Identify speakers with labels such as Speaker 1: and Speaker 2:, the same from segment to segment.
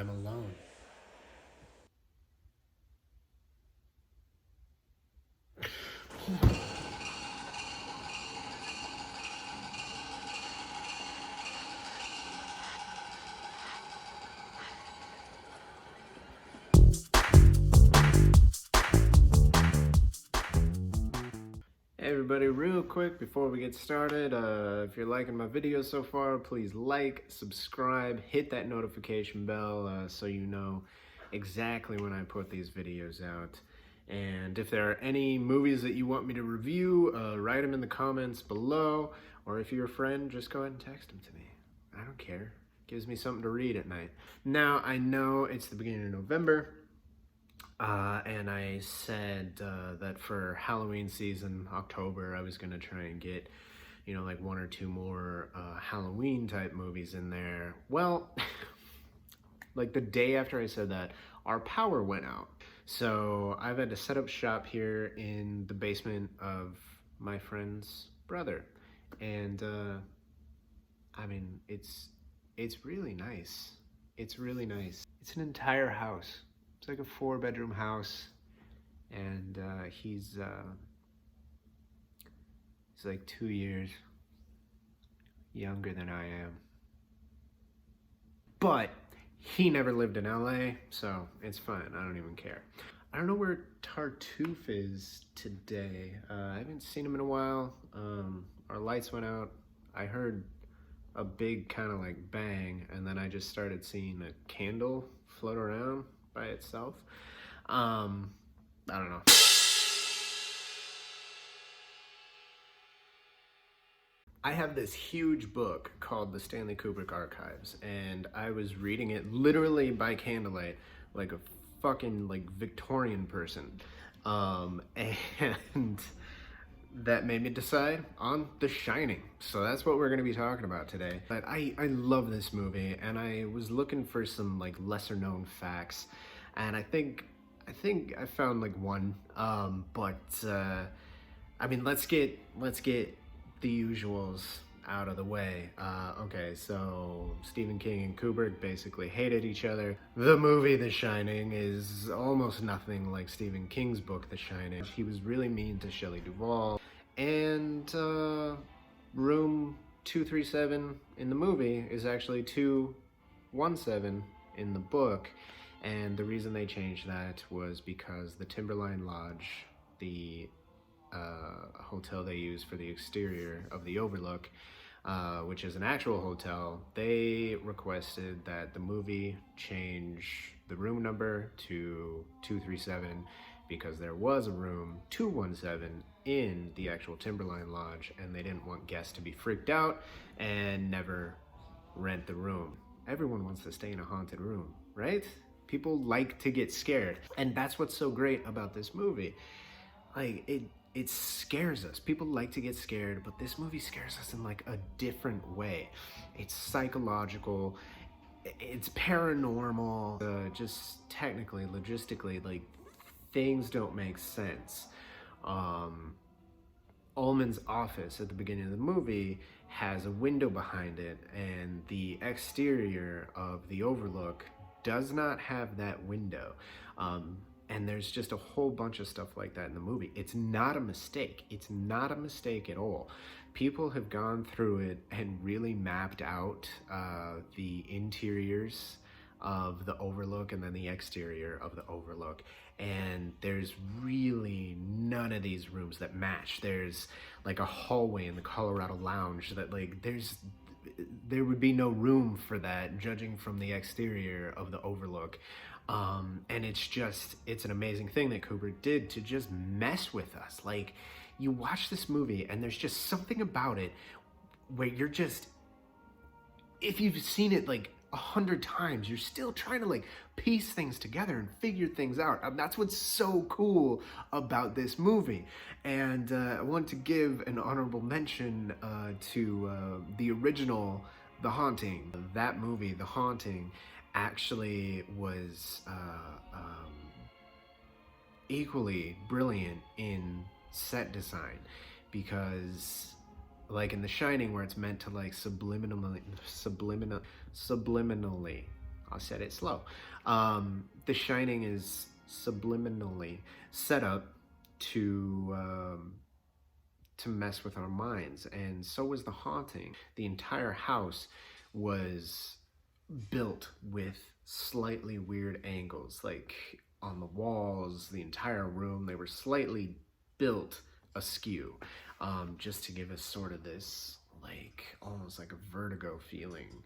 Speaker 1: I'm alone. Hey everybody, real quick before we get started, if you're liking my videos so far, please like, subscribe, hit that notification bell so you know exactly when I put these videos out. And if there are any movies that you want me to review, write them in the comments below, or if you're a friend, just go ahead and text them to me. I don't care. Gives me something to read at night. Now, I know it's the beginning of November, and I said that for Halloween season, October, I was going to try and get, like one or two more Halloween type movies in there. Well, like the day after I said that, our power went out. So I've had to set up shop here in the basement of my friend's brother. And I mean, it's really nice. It's really nice. It's an entire house. It's like a 4-bedroom house, and he's like 2 years younger than I am. But he never lived in LA, so it's fine. I don't even care. I don't know where Tartuffe is today. I haven't seen him in a while. Our lights went out. I heard a big kind of like bang, and then I just started seeing a candle float around by itself. I don't know. I have this huge book called the Stanley Kubrick Archives, and I was reading it literally by candlelight, like a fucking like Victorian person. And that made me decide on The Shining. So that's what we're going to be talking about today. But I love this movie, and I was looking for some like lesser known facts, and I think I found like one. I mean, let's get the usuals out of the way. Okay, so Stephen King and Kubrick basically hated each other. The movie The Shining is almost nothing like Stephen King's book The Shining. He was really mean to Shelley Duvall. And room 237 in the movie is actually 217 in the book. And the reason they changed that was because the Timberline Lodge, the hotel they use for the exterior of the Overlook, which is an actual hotel, they requested that the movie change the room number to 237 because there was a room 217 in the actual Timberline Lodge, and they didn't want guests to be freaked out and never rent the room. Everyone wants to stay in a haunted room, right? People like to get scared, and that's what's so great about this movie. Like, it scares us. People like to get scared, but this movie scares us in like a different way. It's psychological, it's paranormal, just technically, logistically, like things don't make sense. Ullman's office at the beginning of the movie has a window behind it, and the exterior of the Overlook does not have that window. And there's just a whole bunch of stuff like that in the movie. It's not a mistake. It's not a mistake at all. People have gone through it and really mapped out the interiors of the Overlook and then the exterior of the Overlook. And there's really none of these rooms that match. There's like a hallway in the Colorado Lounge that like there would be no room for that, judging from the exterior of the Overlook. And it's an amazing thing that Kubrick did to just mess with us. Like, you watch this movie and there's just something about it where you're just, if you've seen it like 100 times, you're still trying to like piece things together and figure things out. And that's what's so cool about this movie. And I want to give an honorable mention to the original The Haunting. That movie, The Haunting, actually was equally brilliant in set design, because like in The Shining, where it's meant to like subliminally, I'll set it slow. The Shining is subliminally set up to mess with our minds, and so was The Haunting. The entire house was built with slightly weird angles, like on the walls, the entire room, they were slightly built askew, just to give us sort of this, like, almost like a vertigo feeling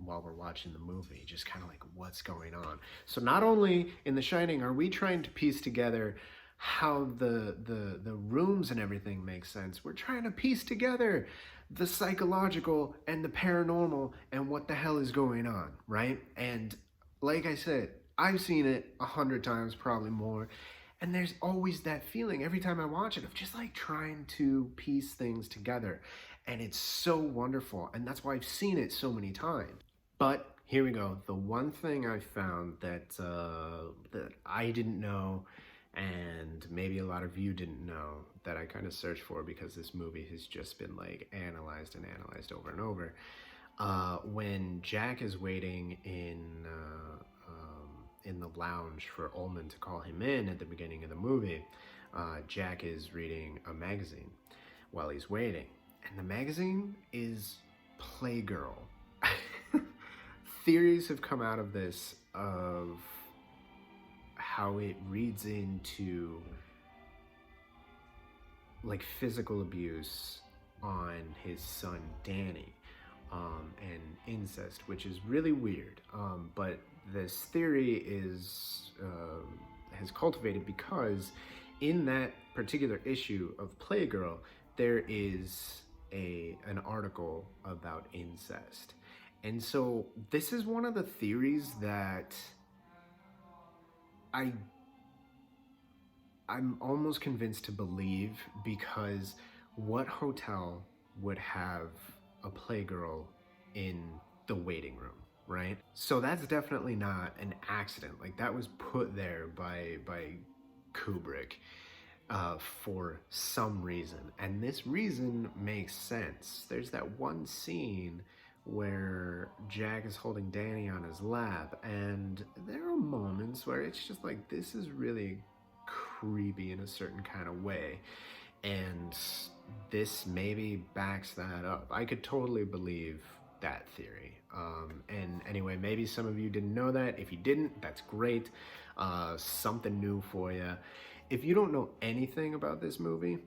Speaker 1: while we're watching the movie, just kind of like what's going on. So not only in The Shining are we trying to piece together how the rooms and everything make sense, we're trying to piece together the psychological and the paranormal and what the hell is going on, right? And like I said, I've seen it 100 times, probably more, and there's always that feeling every time I watch it of just like trying to piece things together, and it's so wonderful, and that's why I've seen it so many times. But here we go. The one thing I found that I didn't know, and maybe a lot of you didn't know, that I kind of searched for because this movie has just been like analyzed and analyzed over and over. When Jack is waiting in the lounge for Ullman to call him in at the beginning of the movie, Jack is reading a magazine while he's waiting, and the magazine is Playgirl. Theories have come out of this of how it reads into like physical abuse on his son Danny, and incest, which is really weird. But this theory is has cultivated because in that particular issue of Playgirl, there is an article about incest. And so this is one of the theories that I'm almost convinced to believe, because what hotel would have a Playgirl in the waiting room, right? So that's definitely not an accident. Like, that was put there by Kubrick for some reason, and this reason makes sense. There's that one scene where Jack is holding Danny on his lap, and there are moments where it's just like, this is really creepy in a certain kind of way, and this maybe backs that up. I could totally believe that theory. And anyway, maybe some of you didn't know that. If you didn't, that's great. Something new for you. If you don't know anything about this movie,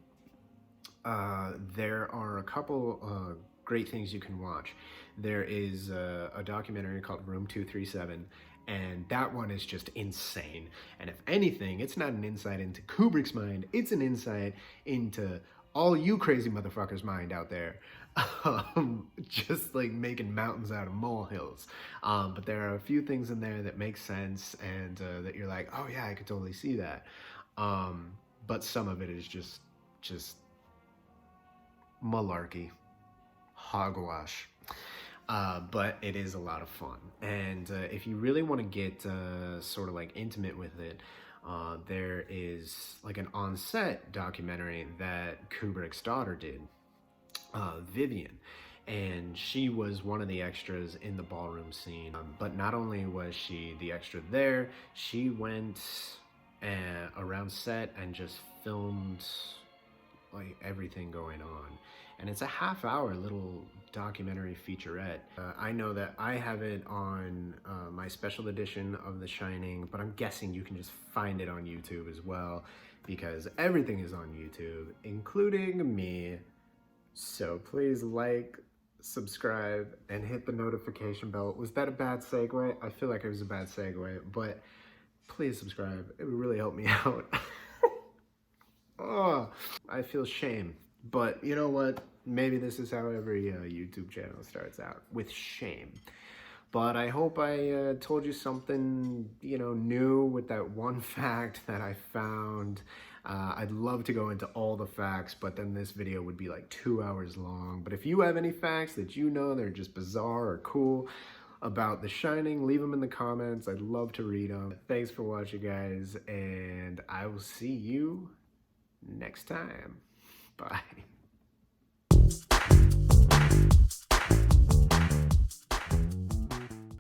Speaker 1: there are a couple great things you can watch. There is a documentary called Room 237, and that one is just insane. And if anything, it's not an insight into Kubrick's mind, it's an insight into all you crazy motherfuckers' mind out there. Just like making mountains out of molehills. But there are a few things in there that make sense, and that you're like, oh yeah, I could totally see that. But some of it is just malarkey, hogwash. But it is a lot of fun. And if you really want to get sort of like intimate with it, there is like an on-set documentary that Kubrick's daughter did, Vivian, and she was one of the extras in the ballroom scene. But not only was she the extra there, she went around set and just filmed like everything going on. And it's a half-hour little documentary featurette. I know that I have it on my special edition of The Shining, but I'm guessing you can just find it on YouTube as well, because everything is on YouTube, including me. So please like, subscribe, and hit the notification bell. Was that a bad segue? I feel like it was a bad segue, but please subscribe. It would really help me out. Oh, I feel shame. But you know what? Maybe this is how every YouTube channel starts out, with shame. But I hope I told you something, new with that one fact that I found. I'd love to go into all the facts, but then this video would be like 2 hours long. But if you have any facts that you know that are just bizarre or cool about The Shining, leave them in the comments. I'd love to read them. Thanks for watching, guys, and I will see you next time. Bye.